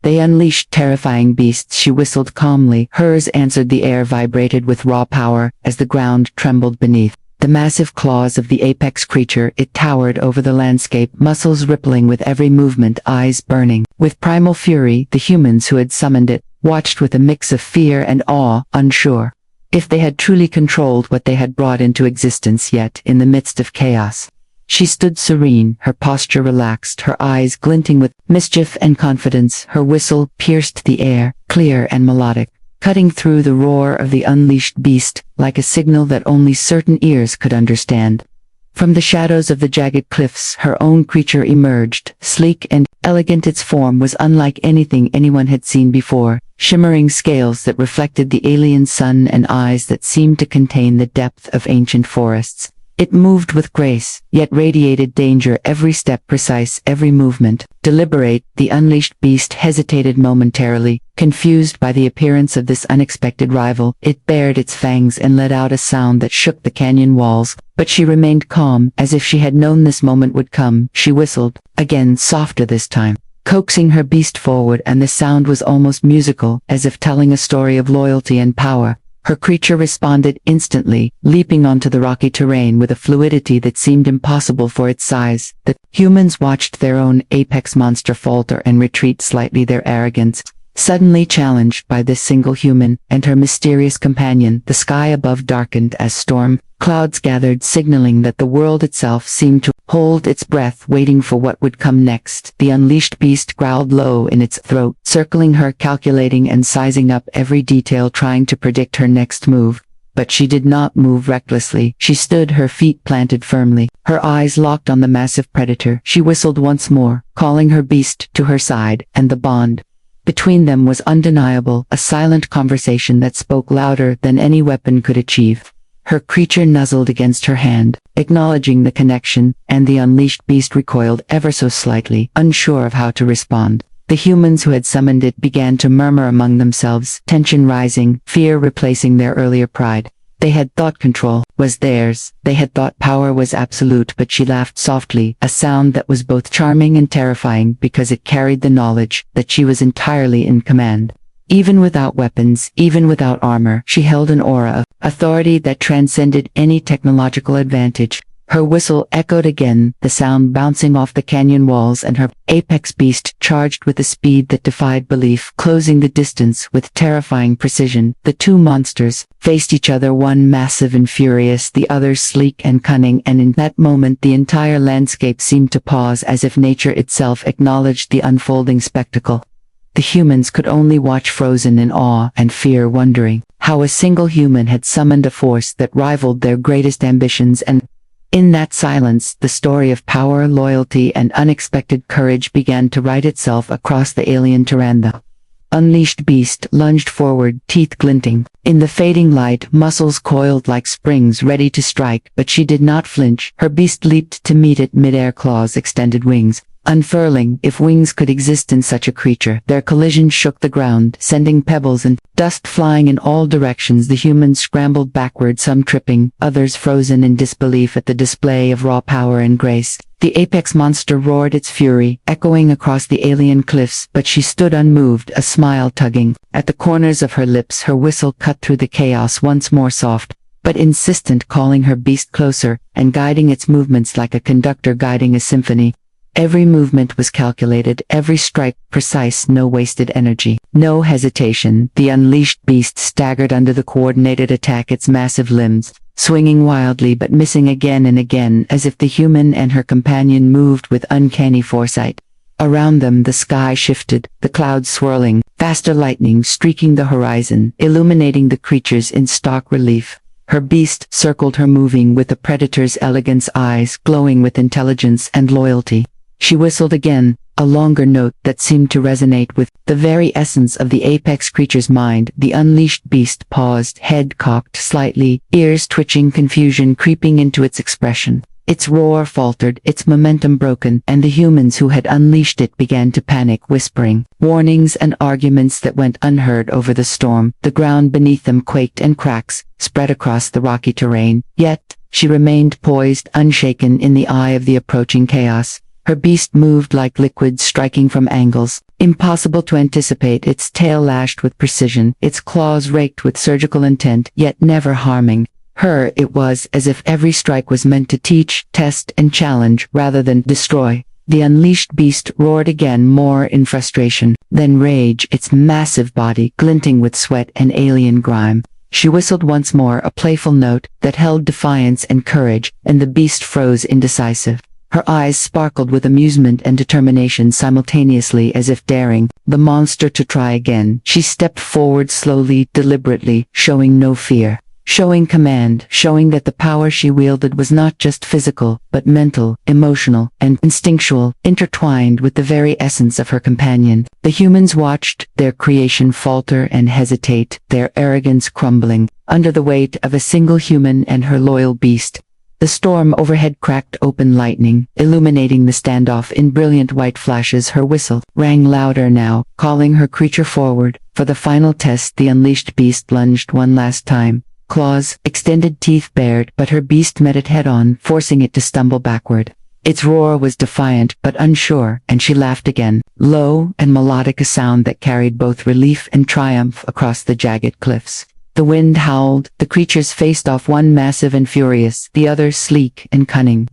They unleashed terrifying beasts. She whistled calmly. Hers answered. The air vibrated with raw power as the ground trembled beneath. The massive claws of the apex creature, it towered over the landscape, muscles rippling with every movement, eyes burning. With primal fury, the humans who had summoned it watched with a mix of fear and awe, unsure if they had truly controlled what they had brought into existence. Yet, in the midst of chaos, she stood serene, her posture relaxed, her eyes glinting with mischief and confidence. Her whistle pierced the air, clear and melodic, cutting through the roar of the unleashed beast, like a signal that only certain ears could understand. From the shadows of the jagged cliffs, her own creature emerged, sleek and elegant. Its form was unlike anything anyone had seen before, shimmering scales that reflected the alien sun and eyes that seemed to contain the depth of ancient forests. It moved with grace, yet radiated danger. Every step precise, every movement deliberate. The unleashed beast hesitated momentarily, confused by the appearance of this unexpected rival. It bared its fangs and let out a sound that shook the canyon walls, but she remained calm, as if she had known this moment would come. She whistled, again softer this time, coaxing her beast forward, and the sound was almost musical, as if telling a story of loyalty and power. Her creature responded instantly, leaping onto the rocky terrain with a fluidity that seemed impossible for its size. The humans watched their own apex monster falter and retreat slightly, their arrogance suddenly challenged by this single human and her mysterious companion. The sky above darkened as storm clouds gathered, signaling that the world itself seemed to hold its breath, waiting for what would come next. The unleashed beast growled low in its throat, circling her, calculating and sizing up every detail, trying to predict her next move. But she did not move recklessly. She stood, her feet planted firmly, her eyes locked on the massive predator. She whistled once more, calling her beast to her side, and the bond between them was undeniable, a silent conversation that spoke louder than any weapon could achieve. Her creature nuzzled against her hand, acknowledging the connection, and the unleashed beast recoiled ever so slightly, unsure of how to respond. The humans who had summoned it began to murmur among themselves, tension rising, fear replacing their earlier pride. They had thought control was theirs, they had thought power was absolute. But she laughed softly, a sound that was both charming and terrifying because it carried the knowledge that she was entirely in command. Even without weapons, even without armor, she held an aura of authority that transcended any technological advantage. Her whistle echoed again, the sound bouncing off the canyon walls, and her apex beast charged with a speed that defied belief, closing the distance with terrifying precision. The two monsters faced each other, one massive and furious, the other sleek and cunning, and in that moment the entire landscape seemed to pause, as if nature itself acknowledged the unfolding spectacle. The humans could only watch, frozen in awe and fear, wondering how a single human had summoned a force that rivaled their greatest ambitions. And in that silence, the story of power, loyalty, and unexpected courage began to write itself across the alien terrain. The unleashed beast lunged forward, teeth glinting. In the fading light, muscles coiled like springs ready to strike, but she did not flinch. Her beast leaped to meet it midair, claws extended, wings unfurling, if wings could exist in such a creature. Their collision shook the ground, sending pebbles and dust flying in all directions. The humans scrambled backward, some tripping, others frozen in disbelief at the display of raw power and grace. The apex monster roared its fury, echoing across the alien cliffs, but she stood unmoved, a smile tugging at the corners of her lips. Her whistle cut through the chaos, once more soft but insistent, calling her beast closer and guiding its movements like a conductor guiding a symphony. Every movement was calculated, every strike precise, no wasted energy, no hesitation. The unleashed beast staggered under the coordinated attack, its massive limbs swinging wildly but missing again and again, as if the human and her companion moved with uncanny foresight. Around them the sky shifted, the clouds swirling, faster lightning streaking the horizon, illuminating the creatures in stark relief. Her beast circled her, moving with the predator's elegance, eyes glowing with intelligence and loyalty. She whistled again, a longer note that seemed to resonate with the very essence of the apex creature's mind. The unleashed beast paused, head cocked slightly, ears twitching, confusion creeping into its expression. Its roar faltered, its momentum broken, and the humans who had unleashed it began to panic, whispering warnings and arguments that went unheard over the storm. The ground beneath them quaked, and cracks spread across the rocky terrain. Yet, she remained poised, unshaken in the eye of the approaching chaos. Her beast moved like liquid, striking from angles Impossible to anticipate, its tail lashed with precision, its claws raked with surgical intent, yet never harming. Her, it was as if every strike was meant to teach, test, and challenge rather than destroy. The unleashed beast roared again, more in frustration than rage, its massive body glinting with sweat and alien grime. She whistled once more, a playful note that held defiance and courage, and the beast froze indecisive. Her eyes sparkled with amusement and determination simultaneously, as if daring the monster to try again. She stepped forward slowly, deliberately, showing no fear. Showing command, showing that the power she wielded was not just physical, but mental, emotional, and instinctual, intertwined with the very essence of her companion. The humans watched their creation falter and hesitate, their arrogance crumbling under the weight of a single human and her loyal beast. The storm overhead cracked open, lightning illuminating the standoff in brilliant white flashes. Her whistle rang louder now, calling her creature forward. For the final test, the unleashed beast lunged one last time. Claws, extended teeth bared, but her beast met it head-on, forcing it to stumble backward. Its roar was defiant but unsure, and she laughed again, low and melodic, a sound that carried both relief and triumph across the jagged cliffs. The wind howled, the creatures faced off, one massive and furious, the other sleek and cunning.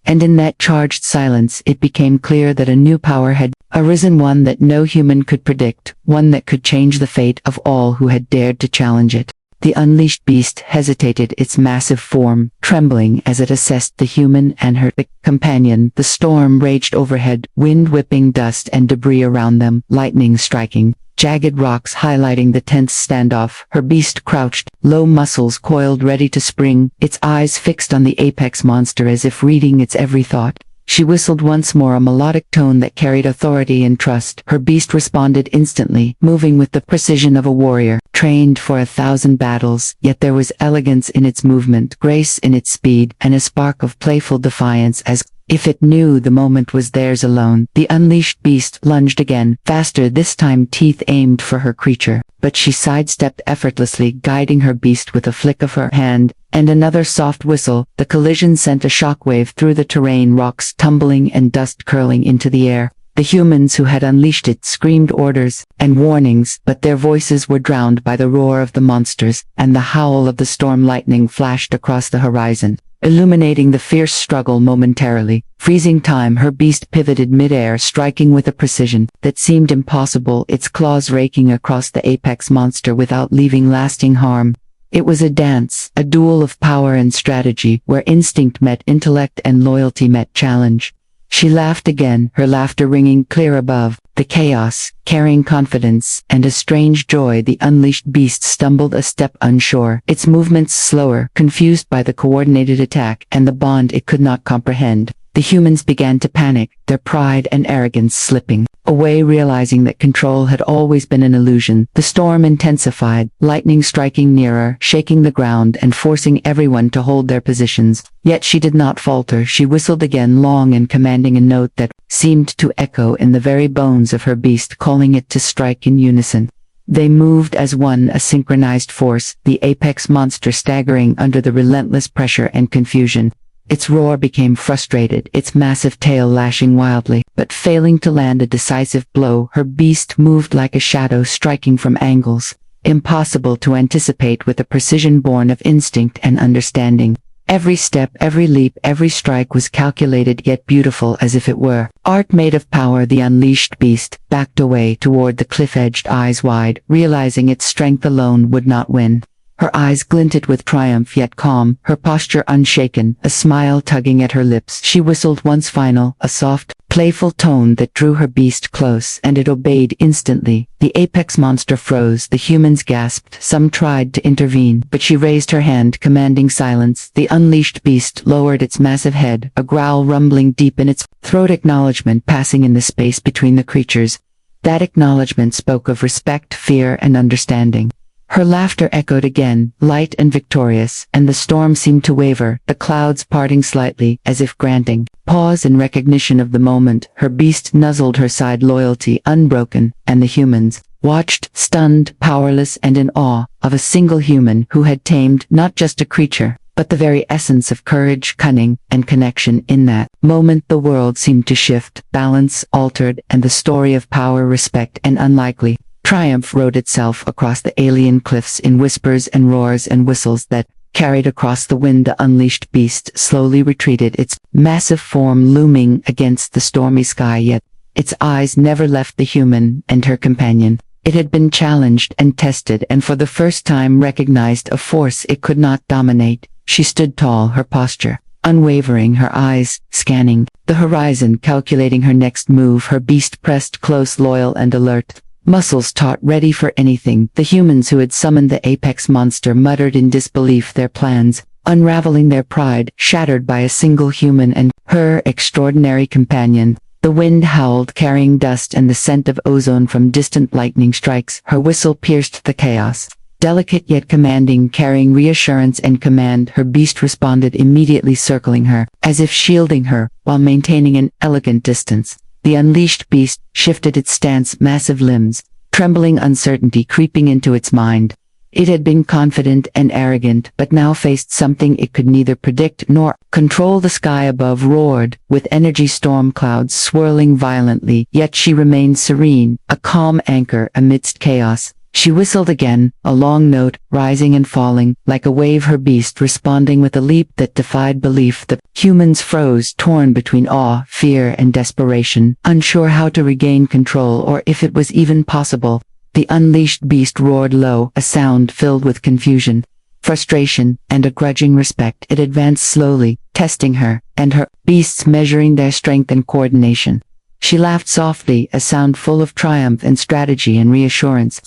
And in that charged silence it became clear that a new power had arisen, one that no human could predict, one that could change the fate of all who had dared to challenge it. The unleashed beast hesitated, its massive form trembling as it assessed the human and her companion. The storm raged overhead, wind whipping dust and debris around them, lightning striking jagged rocks highlighting the tense standoff. Her beast crouched, low muscles coiled, ready to spring, its eyes fixed on the apex monster as if reading its every thought. She whistled once more, a melodic tone that carried authority and trust. Her beast responded instantly, moving with the precision of a warrior, trained for 1,000 battles, yet there was elegance in its movement, grace in its speed, and a spark of playful defiance, as if it knew the moment was theirs alone. The unleashed beast lunged again, faster this time, teeth aimed for her creature, but she sidestepped effortlessly, guiding her beast with a flick of her hand, and another soft whistle. The collision sent a shockwave through the terrain, rocks tumbling and dust curling into the air. The humans who had unleashed it screamed orders and warnings, but their voices were drowned by the roar of the monsters, and the howl of the storm. Lightning flashed across the horizon, illuminating the fierce struggle momentarily. Freezing time, her beast pivoted midair, striking with a precision that seemed impossible, its claws raking across the apex monster without leaving lasting harm. It was a dance, a duel of power and strategy, where instinct met intellect and loyalty met challenge. She laughed again, her laughter ringing clear above the chaos, carrying confidence and a strange joy. The unleashed beast stumbled a step, unsure, its movements slower, confused by the coordinated attack and the bond it could not comprehend. The humans began to panic, their pride and arrogance slipping away, realizing that control had always been an illusion. The storm intensified, lightning striking nearer, shaking the ground and forcing everyone to hold their positions. Yet she did not falter. She whistled again, long and commanding, a note that seemed to echo in the very bones of her beast, calling it to strike in unison. They moved as one, a synchronized force, the apex monster staggering under the relentless pressure and confusion. Its roar became frustrated, its massive tail lashing wildly, but failing to land a decisive blow. Her beast moved like a shadow, striking from angles impossible to anticipate, with a precision born of instinct and understanding. Every step, every leap, every strike was calculated, yet beautiful as if it were art made of power. The unleashed beast backed away toward the cliff-edged, eyes wide, realizing its strength alone would not win. Her eyes glinted with triumph, yet calm, her posture unshaken, a smile tugging at her lips. She whistled once final, a soft, playful tone that drew her beast close, and it obeyed instantly. The apex monster froze, the humans gasped, some tried to intervene, but she raised her hand, commanding silence. The unleashed beast lowered its massive head, a growl rumbling deep in its throat, acknowledgement passing in the space between the creatures. That acknowledgement spoke of respect, fear, and understanding. Her laughter echoed again, light and victorious, and the storm seemed to waver, the clouds parting slightly, as if granting pause in recognition of the moment. Her beast nuzzled her side, loyalty unbroken, and the humans watched, stunned, powerless, and in awe of a single human who had tamed not just a creature, but the very essence of courage, cunning, and connection. In that moment the world seemed to shift, balance altered, and the story of power, respect, and unlikely triumph wrote itself across the alien cliffs in whispers and roars and whistles that carried across the wind. The unleashed beast slowly retreated, its massive form looming against the stormy sky, yet its eyes never left the human and her companion. It had been challenged and tested, and for the first time recognized a force it could not dominate. She stood tall, her posture unwavering, her eyes scanning the horizon, calculating her next move. Her beast pressed close, loyal and alert, muscles taut, ready for anything. The humans who had summoned the apex monster muttered in disbelief, their plans unraveling, their pride shattered by a single human and her extraordinary companion. The wind howled, carrying dust and the scent of ozone from distant lightning strikes. Her whistle pierced the chaos, delicate yet commanding, carrying reassurance and command. Her beast responded immediately, circling her, as if shielding her, while maintaining an elegant distance. The unleashed beast shifted its stance, massive limbs trembling, uncertainty creeping into its mind. It had been confident and arrogant, but now faced something it could neither predict nor control. The sky above roared, with energy storm clouds swirling violently, yet she remained serene, a calm anchor amidst chaos. She whistled again, a long note, rising and falling, like a wave, her beast responding with a leap that defied belief. The humans froze, torn between awe, fear, and desperation, unsure how to regain control or if it was even possible. The unleashed beast roared low, a sound filled with confusion, frustration, and a grudging respect. It advanced slowly, testing her and her beasts, measuring their strength and coordination. She laughed softly, a sound full of triumph and strategy and reassurance.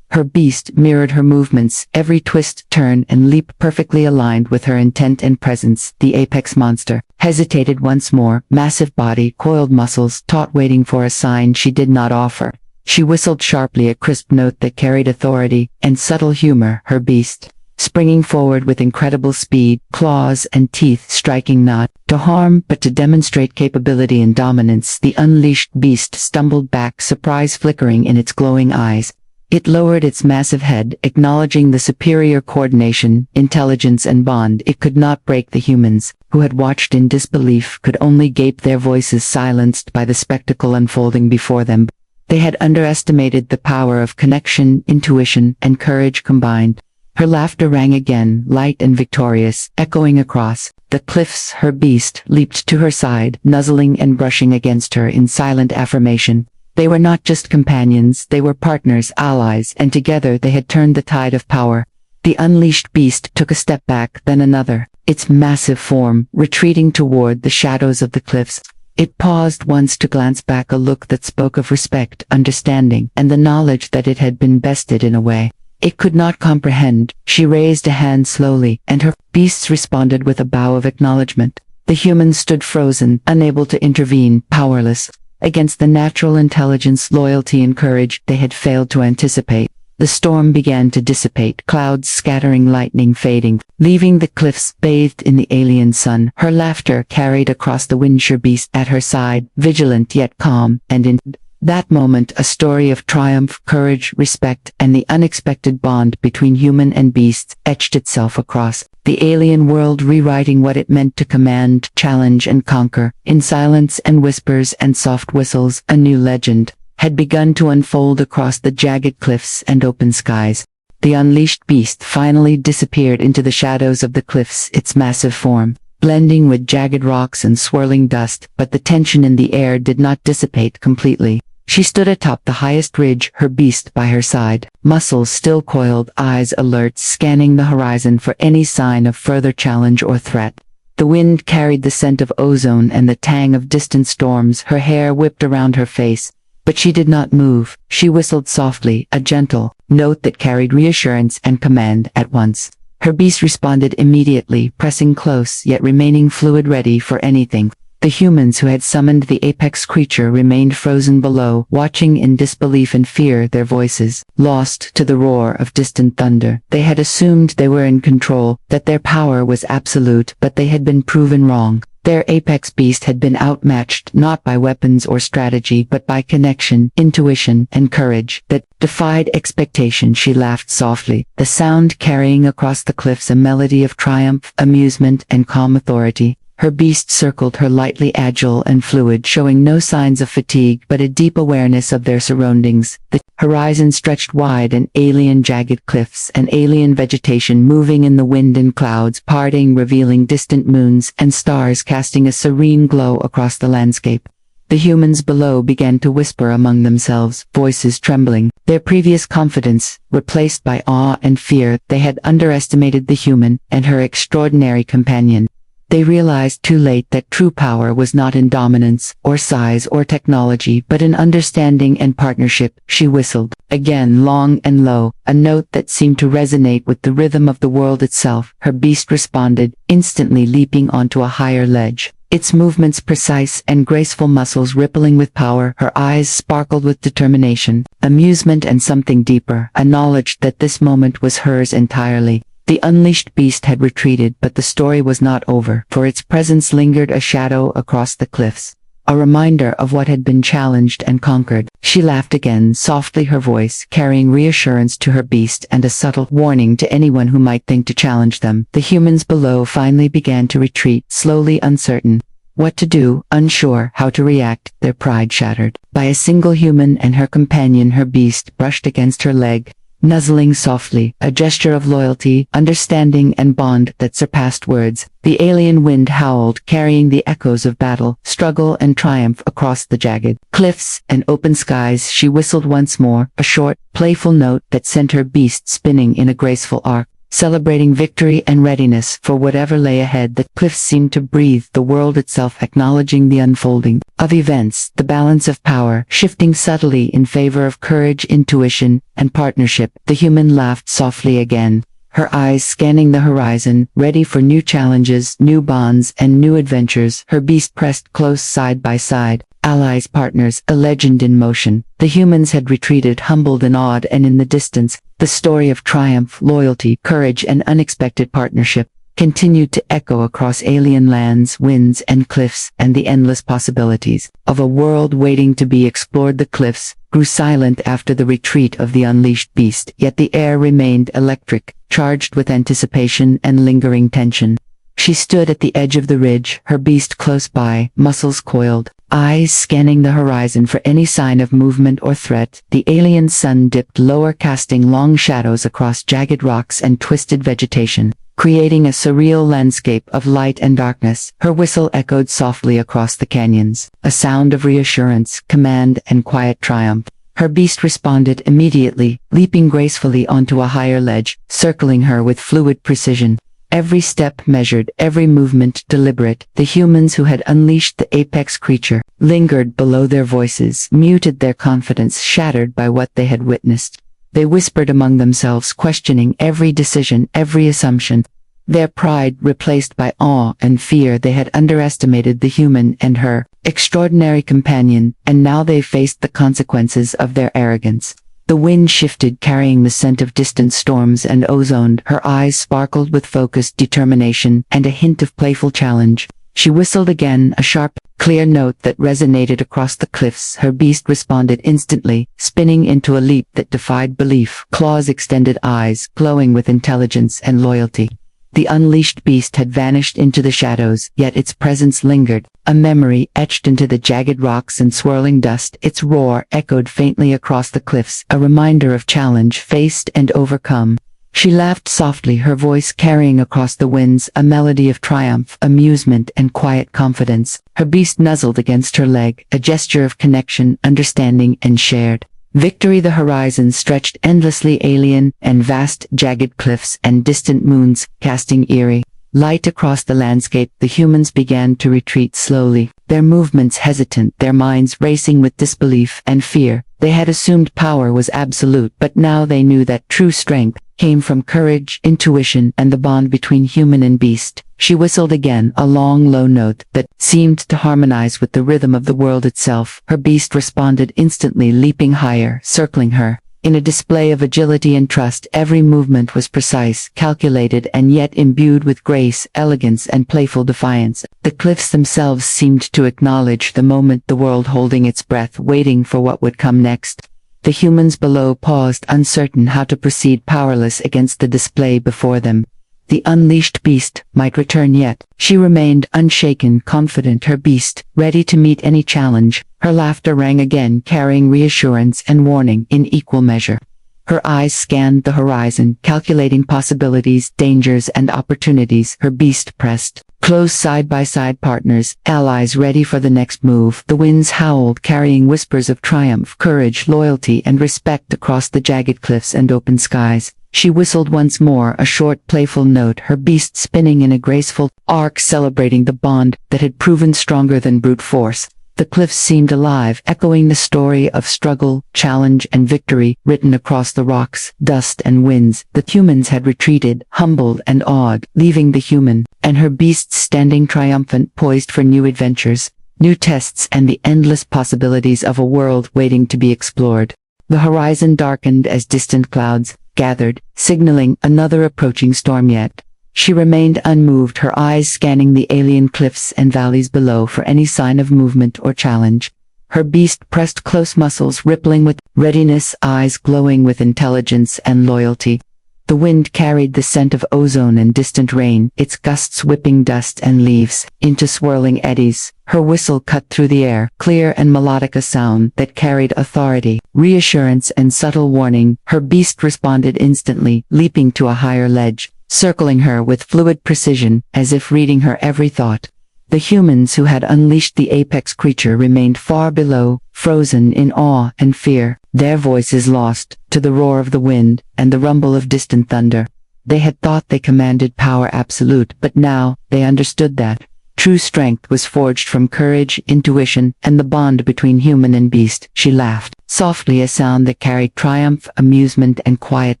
Her beast mirrored her movements, every twist, turn, and leap perfectly aligned with her intent and presence. The apex monster hesitated once more, massive body, coiled muscles, taut, waiting for a sign she did not offer. She whistled sharply, a crisp note that carried authority and subtle humor. Her beast, springing forward with incredible speed, claws and teeth striking not to harm but to demonstrate capability and dominance. The unleashed beast stumbled back, surprise flickering in its glowing eyes. It lowered its massive head, acknowledging the superior coordination, intelligence, and bond. It could not break. The humans, who had watched in disbelief, could only gape, their voices silenced by the spectacle unfolding before them. They had underestimated the power of connection, intuition, and courage combined. Her laughter rang again, light and victorious, echoing across the cliffs. Her beast leaped to her side, nuzzling and brushing against her in silent affirmation. They were not just companions, they were partners, allies, and together they had turned the tide of power. The unleashed beast took a step back, then another, its massive form retreating toward the shadows of the cliffs. It paused once to glance back, a look that spoke of respect, understanding, and the knowledge that it had been bested in a way it could not comprehend. She raised a hand slowly, and her beasts responded with a bow of acknowledgement. The humans stood frozen, unable to intervene, powerless against the natural intelligence, loyalty, and courage they had failed to anticipate. The storm began to dissipate, clouds scattering, lightning fading, leaving the cliffs bathed in the alien sun. Her laughter carried across the wind, her beast at her side, vigilant yet calm, and in that moment a story of triumph, courage, respect, and the unexpected bond between human and beasts etched itself across the alien world, rewriting what it meant to command, challenge, and conquer. In silence and whispers and soft whistles, a new legend had begun to unfold across the jagged cliffs and open skies. The unleashed beast finally disappeared into the shadows of the cliffs, its massive form blending with jagged rocks and swirling dust, but the tension in the air did not dissipate completely. She stood atop the highest ridge, her beast by her side, muscles still coiled, eyes alert, scanning the horizon for any sign of further challenge or threat. The wind carried the scent of ozone and the tang of distant storms. Her hair whipped around her face, but she did not move. She whistled softly, a gentle note that carried reassurance and command at once. Her beast responded immediately, pressing close yet remaining fluid, ready for anything. The humans who had summoned the apex creature remained frozen below, watching in disbelief and fear, their voices lost to the roar of distant thunder. They had assumed they were in control, that their power was absolute, but they had been proven wrong. Their apex beast had been outmatched not by weapons or strategy but by connection, intuition, and courage that defied expectation. She laughed softly, the sound carrying across the cliffs a melody of triumph, amusement, and calm authority. Her beast circled her lightly, agile and fluid, showing no signs of fatigue but a deep awareness of their surroundings. The horizon stretched wide, and alien jagged cliffs and alien vegetation moving in the wind, and clouds parting, revealing distant moons and stars, casting a serene glow across the landscape. The humans below began to whisper among themselves, voices trembling, their previous confidence replaced by awe and fear. They had underestimated the human and her extraordinary companion. They realized too late that true power was not in dominance, or size, or technology, but in understanding and partnership. She whistled, again long and low, a note that seemed to resonate with the rhythm of the world itself. Her beast responded, instantly leaping onto a higher ledge. Its movements precise and graceful, muscles rippling with power. Her eyes sparkled with determination, amusement, and something deeper, a knowledge that this moment was hers entirely. The unleashed beast had retreated, but the story was not over, for its presence lingered, a shadow across the cliffs, a reminder of what had been challenged and conquered. She laughed again, softly, her voice carrying reassurance to her beast and a subtle warning to anyone who might think to challenge them. The humans below finally began to retreat, slowly, uncertain what to do, unsure how to react, their pride shattered. By a single human and her companion, her beast brushed against her leg, nuzzling softly, a gesture of loyalty, understanding, and bond that surpassed words. The alien wind howled, carrying the echoes of battle, struggle, and triumph across the jagged cliffs and open skies. She whistled once more, a short, playful note that sent her beast spinning in a graceful arc, celebrating victory and readiness for whatever lay ahead. The cliffs seemed to breathe, the world itself acknowledging the unfolding of events, the balance of power shifting subtly in favor of courage, intuition, and partnership. The human laughed softly again, her eyes scanning the horizon, ready for new challenges, new bonds, and new adventures. Her beast pressed close, side by side, allies, partners, a legend in motion. The humans had retreated, humbled and awed, and in the distance, the story of triumph, loyalty, courage, and unexpected partnership continued to echo across alien lands, winds, and cliffs, and the endless possibilities of a world waiting to be explored. The cliffs grew silent after the retreat of the unleashed beast, yet the air remained electric, charged with anticipation and lingering tension. She stood at the edge of the ridge, her beast close by, muscles coiled, eyes scanning the horizon for any sign of movement or threat. The alien sun dipped lower, casting long shadows across jagged rocks and twisted vegetation, creating a surreal landscape of light and darkness. Her whistle echoed softly across the canyons, a sound of reassurance, command, and quiet triumph. Her beast responded immediately, leaping gracefully onto a higher ledge, circling her with fluid precision. Every step measured, every movement deliberate. The humans who had unleashed the apex creature lingered below, their voices muted, their confidence shattered by what they had witnessed. They whispered among themselves, questioning every decision, every assumption. Their pride replaced by awe and fear. They had underestimated the human and her extraordinary companion, and now they faced the consequences of their arrogance. The wind shifted, carrying the scent of distant storms and ozone. Her eyes sparkled with focused determination and a hint of playful challenge. She whistled again, a sharp, clear note that resonated across the cliffs. Her beast responded instantly, spinning into a leap that defied belief, claws extended, eyes glowing with intelligence and loyalty. The unleashed beast had vanished into the shadows, yet its presence lingered, a memory etched into the jagged rocks and swirling dust. Its roar echoed faintly across the cliffs, a reminder of challenge faced and overcome. She laughed softly, her voice carrying across the winds a melody of triumph, amusement, and quiet confidence. Her beast nuzzled against her leg, a gesture of connection, understanding, and shared victory. The horizon stretched endlessly, alien and vast, jagged cliffs and distant moons, casting eerie light across the landscape. The humans began to retreat slowly, their movements hesitant, their minds racing with disbelief and fear. They had assumed power was absolute, but now they knew that true strength came from courage, intuition, and the bond between human and beast. She whistled again, a long, low note that seemed to harmonize with the rhythm of the world itself. Her beast responded instantly, leaping higher, circling her, In a display of agility and trust, every movement was precise, calculated, and yet imbued with grace, elegance, and playful defiance. The cliffs themselves seemed to acknowledge the moment, the world holding its breath, waiting for what would come next. The humans below paused, uncertain how to proceed, powerless against the display before them. The unleashed beast might return yet. She remained unshaken, confident, her beast, ready to meet any challenge. Her laughter rang again, carrying reassurance and warning in equal measure. Her eyes scanned the horizon, calculating possibilities, dangers, and opportunities. Her beast pressed close, side by side, partners, allies ready for the next move. The winds howled, carrying whispers of triumph, courage, loyalty, and respect across the jagged cliffs and open skies. She whistled once more, a short, playful note, her beast spinning in a graceful arc, celebrating the bond that had proven stronger than brute force. The cliffs seemed alive, echoing the story of struggle, challenge, and victory written across the rocks, dust, and winds. The humans had retreated, humbled and awed, leaving the human and her beasts standing triumphant, poised for new adventures, new tests, and the endless possibilities of a world waiting to be explored. The horizon darkened as distant clouds gathered, signaling another approaching storm. Yet she remained unmoved, her eyes scanning the alien cliffs and valleys below for any sign of movement or challenge. Her beast pressed close, muscles rippling with readiness, eyes glowing with intelligence and loyalty. The wind carried the scent of ozone and distant rain, its gusts whipping dust and leaves into swirling eddies. Her whistle cut through the air, clear and melodic, a sound that carried authority, reassurance, and subtle warning. Her beast responded instantly, leaping to a higher ledge, circling her with fluid precision, as if reading her every thought. The humans who had unleashed the apex creature remained far below, frozen in awe and fear, their voices lost to the roar of the wind and the rumble of distant thunder. They had thought they commanded power absolute, but now they understood that true strength was forged from courage, intuition, and the bond between human and beast. She laughed softly, a sound that carried triumph, amusement, and quiet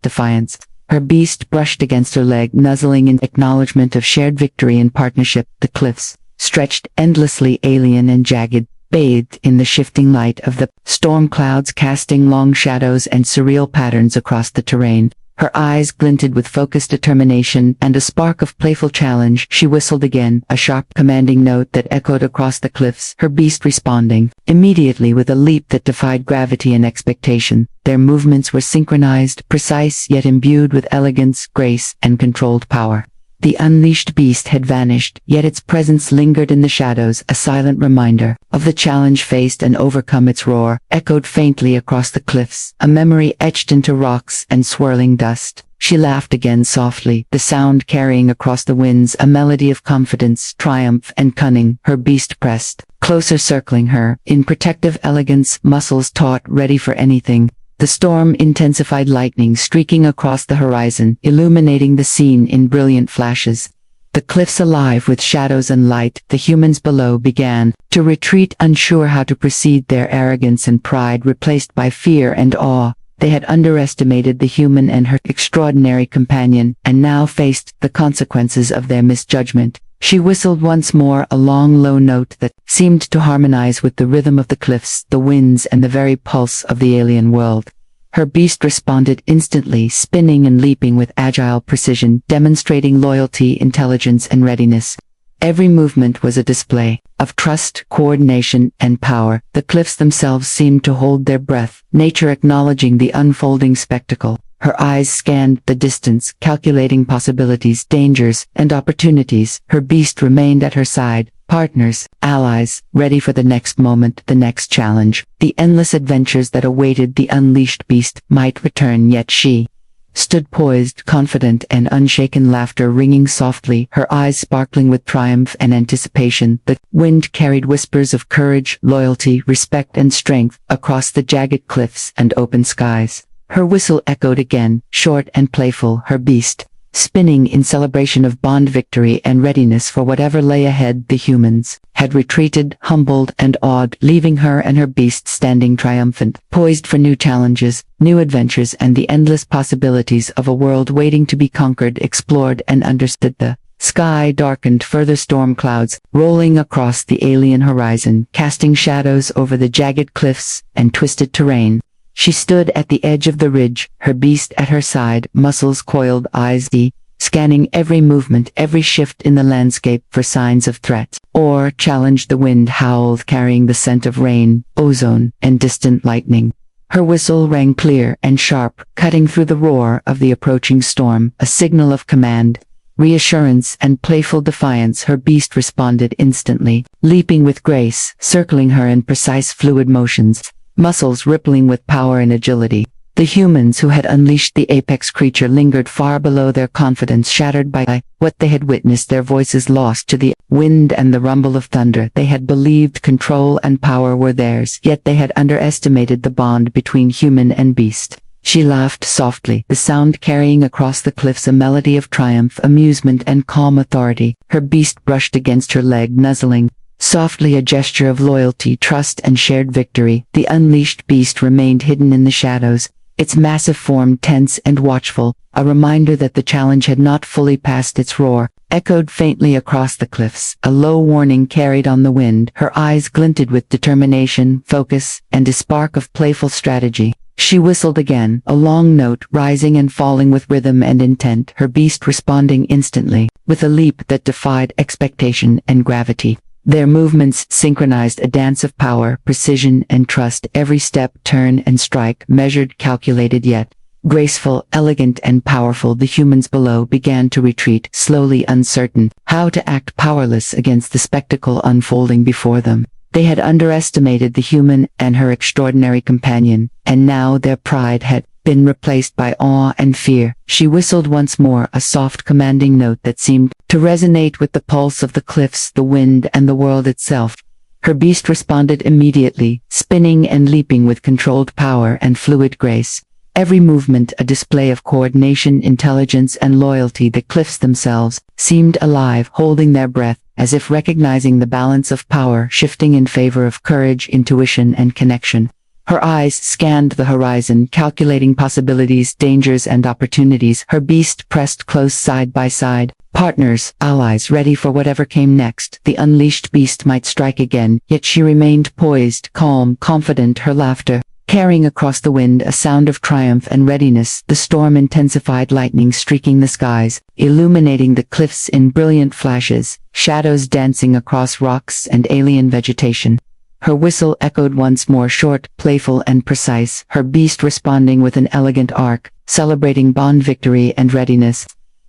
defiance. Her beast brushed against her leg, nuzzling in acknowledgement of shared victory and partnership. The cliffs stretched endlessly, alien and jagged, bathed in the shifting light of the storm clouds, casting long shadows and surreal patterns across the terrain. Her eyes glinted with focused determination and a spark of playful challenge. She whistled again, a sharp, commanding note that echoed across the cliffs, her beast responding immediately with a leap that defied gravity and expectation. Their movements were synchronized, precise, yet imbued with elegance, grace, and controlled power. The unleashed beast had vanished, yet its presence lingered in the shadows, a silent reminder of the challenge faced and overcome. Its roar echoed faintly across the cliffs, a memory etched into rocks and swirling dust. She laughed again softly, the sound carrying across the winds a melody of confidence, triumph, and cunning. Her beast pressed closer, circling her in protective elegance, muscles taut, ready for anything. The storm intensified, lightning streaking across the horizon, illuminating the scene in brilliant flashes. The cliffs alive with shadows and light, the humans below began to retreat, unsure how to proceed, their arrogance and pride replaced by fear and awe. They had underestimated the human and her extraordinary companion, and now faced the consequences of their misjudgment. She whistled once more, a long, low note that seemed to harmonize with the rhythm of the cliffs, the winds, and the very pulse of the alien world. Her beast responded instantly, spinning and leaping with agile precision, demonstrating loyalty, intelligence, and readiness. Every movement was a display of trust, coordination, and power. The cliffs themselves seemed to hold their breath, nature acknowledging the unfolding spectacle. Her eyes scanned the distance, calculating possibilities, dangers, and opportunities. Her beast remained at her side, partners, allies, ready for the next moment, the next challenge. The endless adventures that awaited the unleashed beast might return, yet she stood poised, confident and unshaken, laughter ringing softly, her eyes sparkling with triumph and anticipation. The wind carried whispers of courage, loyalty, respect, and strength across the jagged cliffs and open skies. Her whistle echoed again, short and playful, her beast spinning in celebration of bond, victory, and readiness for whatever lay ahead. The humans had retreated, humbled and awed, leaving her and her beast standing triumphant, poised for new challenges, new adventures, and the endless possibilities of a world waiting to be conquered, explored, and understood. The sky darkened, further storm clouds rolling across the alien horizon, casting shadows over the jagged cliffs and twisted terrain. She stood at the edge of the ridge, her beast at her side, muscles coiled, eyes scanning every movement, every shift in the landscape for signs of threat. Or challenged the wind howled, carrying the scent of rain, ozone, and distant lightning. Her whistle rang clear and sharp, cutting through the roar of the approaching storm, a signal of command, reassurance, and playful defiance. Her beast responded instantly, leaping with grace, circling her in precise fluid motions, muscles rippling with power and agility. The humans who had unleashed the apex creature lingered far below, their confidence shattered by what they had witnessed, their voices lost to the wind and the rumble of thunder. They had believed control and power were theirs, yet they had underestimated the bond between human and beast. She laughed softly, the sound carrying across the cliffs a melody of triumph, amusement, and calm authority. Her beast brushed against her leg, nuzzling softly, a gesture of loyalty, trust, and shared victory. The unleashed beast remained hidden in the shadows, its massive form tense and watchful, a reminder that the challenge had not fully passed. Its roar echoed faintly across the cliffs, a low warning carried on the wind. Her eyes glinted with determination, focus, and a spark of playful strategy. She whistled again, a long note rising and falling with rhythm and intent, her beast responding instantly, with a leap that defied expectation and gravity. Their movements synchronized, a dance of power, precision, and trust. Every step, turn, and strike, measured, calculated, yet graceful, elegant, and powerful. The humans below began to retreat, slowly, uncertain how to act, powerless against the spectacle unfolding before them. They had underestimated the human and her extraordinary companion, and now their pride had been replaced by awe and fear. She whistled once more, a soft, commanding note that seemed to resonate with the pulse of the cliffs, the wind, and the world itself. Her beast responded immediately, spinning and leaping with controlled power and fluid grace. Every movement a display of coordination, intelligence, and loyalty. The cliffs themselves seemed alive, holding their breath, as if recognizing the balance of power shifting in favor of courage, intuition, and connection. Her eyes scanned the horizon, calculating possibilities, dangers, and opportunities. Her beast pressed close, side by side, partners, allies, ready for whatever came next. The unleashed beast might strike again, yet she remained poised, calm, confident, her laughter carrying across the wind a sound of triumph and readiness. The storm intensified, lightning streaking the skies, illuminating the cliffs in brilliant flashes, shadows dancing across rocks and alien vegetation. Her whistle echoed once more, short, playful, and precise, her beast responding with an elegant arc, celebrating bond, victory, and readiness.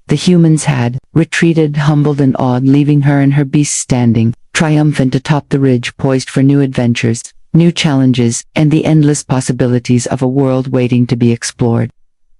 The humans had retreated, humbled and awed, leaving her and her beast standing, triumphant atop the ridge, poised for new adventures, new challenges, and the endless possibilities of a world waiting to be explored.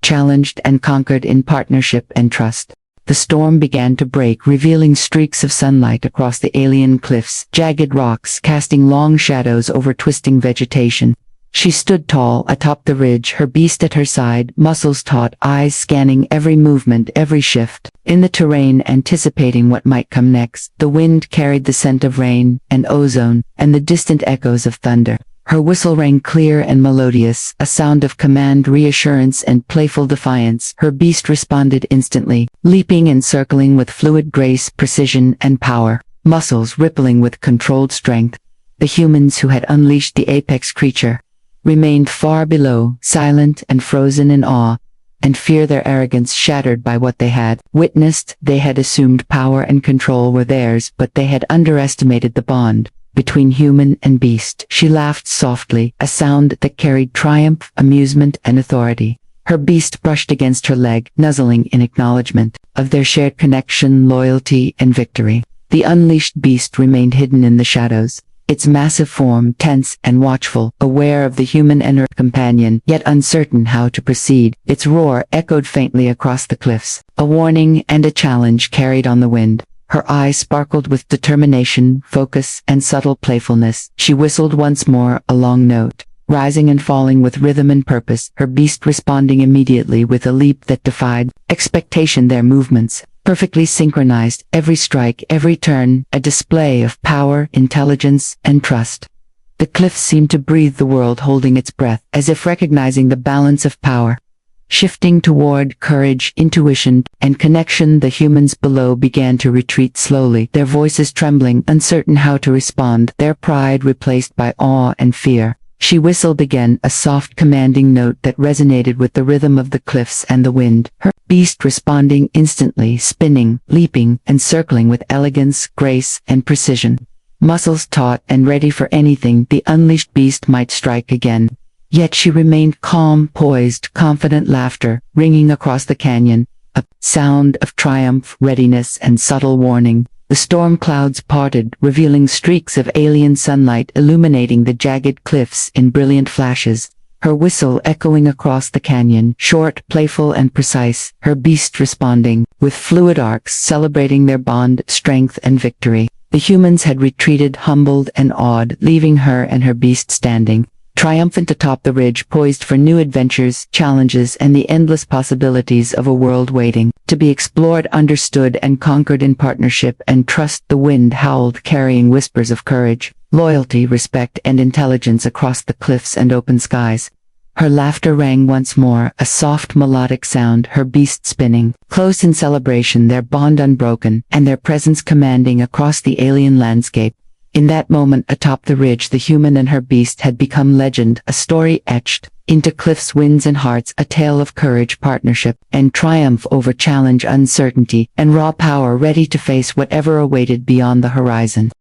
Challenged and conquered in partnership and trust. The storm began to break, revealing streaks of sunlight across the alien cliffs, jagged rocks casting long shadows over twisting vegetation. She stood tall atop the ridge, her beast at her side, muscles taut, eyes scanning every movement, every shift in the terrain, anticipating what might come next. The wind carried the scent of rain and ozone, and the distant echoes of thunder. Her whistle rang clear and melodious, a sound of command, reassurance, and playful defiance. Her beast responded instantly, leaping and circling with fluid grace, precision, and power, muscles rippling with controlled strength. The humans who had unleashed the apex creature remained far below, silent and frozen in awe and fear, their arrogance shattered by what they had witnessed. They had assumed power and control were theirs, but they had underestimated the bond between human and beast. She laughed softly, a sound that carried triumph, amusement, and authority. Her beast brushed against her leg, nuzzling in acknowledgement of their shared connection, loyalty, and victory. The unleashed beast remained hidden in the shadows, its massive form tense and watchful, aware of the human and her companion, yet uncertain how to proceed. Its roar echoed faintly across the cliffs, a warning and a challenge carried on the wind. Her eyes sparkled with determination, focus, and subtle playfulness. She whistled once more, a long note, rising and falling with rhythm and purpose, her beast responding immediately with a leap that defied expectation. Their movements perfectly synchronized, every strike, every turn, a display of power, intelligence, and trust. The cliffs seemed to breathe, the world holding its breath, as if recognizing the balance of power shifting toward courage, intuition, and connection. The humans below began to retreat slowly, their voices trembling, uncertain how to respond, their pride replaced by awe and fear. She whistled again, a soft commanding note that resonated with the rhythm of the cliffs and the wind, her beast responding instantly, spinning, leaping, and circling with elegance, grace, and precision. Muscles taut and ready for anything, the unleashed beast might strike again. Yet she remained calm, poised, confident, laughter ringing across the canyon, a sound of triumph, readiness, and subtle warning. The storm clouds parted, revealing streaks of alien sunlight illuminating the jagged cliffs in brilliant flashes. Her whistle echoing across the canyon, short, playful, and precise, her beast responding, with fluid arcs celebrating their bond, strength, and victory. The humans had retreated, humbled and awed, leaving her and her beast standing, triumphant atop the ridge, poised for new adventures, challenges, and the endless possibilities of a world waiting to be explored, understood, and conquered in partnership and trust. The wind howled, carrying whispers of courage, loyalty, respect, and intelligence across the cliffs and open skies. Her laughter rang once more, a soft melodic sound, her beast spinning, close in celebration, their bond unbroken, and their presence commanding across the alien landscape. In that moment atop the ridge, the human and her beast had become legend, a story etched into cliffs, winds, and hearts, a tale of courage, partnership, and triumph over challenge, uncertainty, and raw power, ready to face whatever awaited beyond the horizon.